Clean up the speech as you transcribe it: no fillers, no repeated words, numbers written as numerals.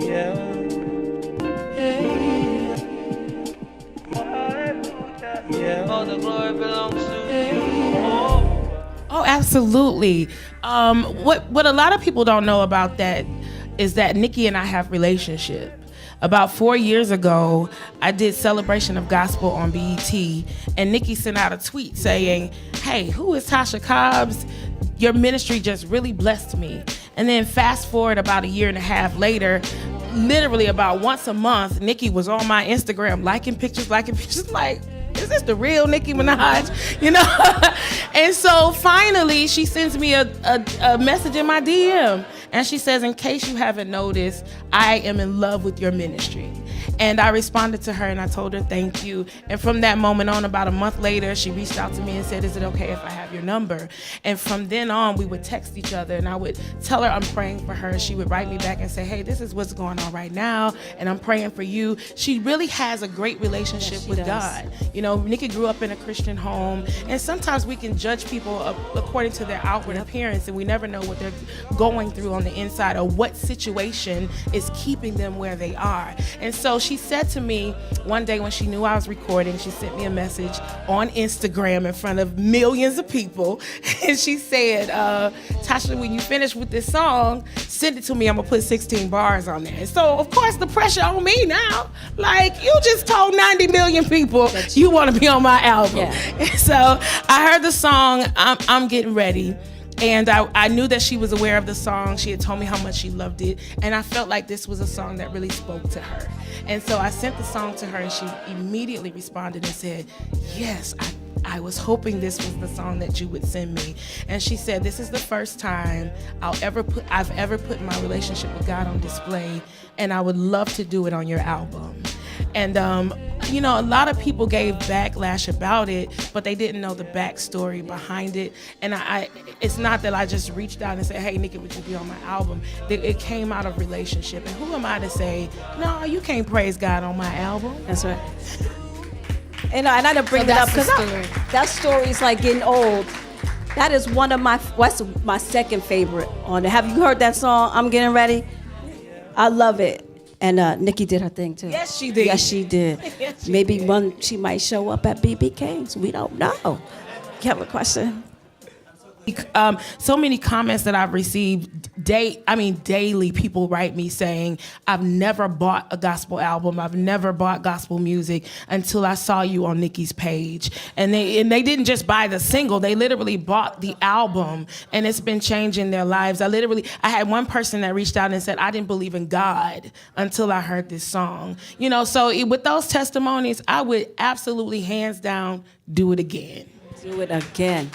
Yeah. Yeah. All the glory belongs to you. Oh, absolutely. What a lot of people don't know about that is that Nicki and I have relationship. About 4 years ago, I did Celebration of Gospel on BET, and Nicki sent out a tweet saying, "Hey, who is Tasha Cobbs? Your ministry just really blessed me." And then fast forward about a year and a half later, literally about once a month, Nicki was on my Instagram liking pictures, like, is this the real Nicki Minaj? You know? And so finally, she sends me a message in my DM. And she says, "In case you haven't noticed, I am in love with your ministry." And I responded to her and I told her thank you. And from that moment on, about a month later, she reached out to me and said, "Is it okay if I have your number?" And from then on, we would text each other and I would tell her I'm praying for her. She would write me back and say, "Hey, this is what's going on right now, and I'm praying for you." She really has a great relationship with God. You know, Nicki grew up in a Christian home, and sometimes we can judge people according to their outward appearance, and we never know what they're going through on the inside or what situation is keeping them where they are. And so she said to me one day when she knew I was recording, she sent me a message on Instagram in front of millions of people, and she said, "Tasha, when you finish with this song, send it to me. I'm gonna put 16 bars on there." And so of course the pressure on me now, like, you just told 90 million people you want to be on my album. Yeah. So I heard the song, I'm Getting Ready. And I knew that she was aware of the song. She had told me how much she loved it. And I felt like this was a song that really spoke to her. And so I sent the song to her, and she immediately responded and said, "Yes, I was hoping this was the song that you would send me." And she said, "This is the first time I've ever put my relationship with God on display, and I would love to do it on your album." And you know, a lot of people gave backlash about it, but they didn't know the backstory behind it. And it's not that I just reached out and said, "Hey, Nicki, would you be on my album?" It came out of relationship. And who am I to say, "No, you can't praise God on my album"? That's right. And I had to bring that up because that story is like getting old. That is one of what's my second favorite on it. Have you heard that song, I'm Getting Ready? I love it. And Nicki did her thing too. Yes, she did. Yes, she did. Yes, she Maybe did. she might show up at BB King's. We don't know. You have a question? So many comments that I've received daily. People write me saying, "I've never bought a gospel album. I've never bought gospel music until I saw you on Nicki's page." And they didn't just buy the single. They literally bought the album, and it's been changing their lives. I had one person that reached out and said, "I didn't believe in God until I heard this song." You know, so with those testimonies, I would absolutely, hands down, do it again. Do it again.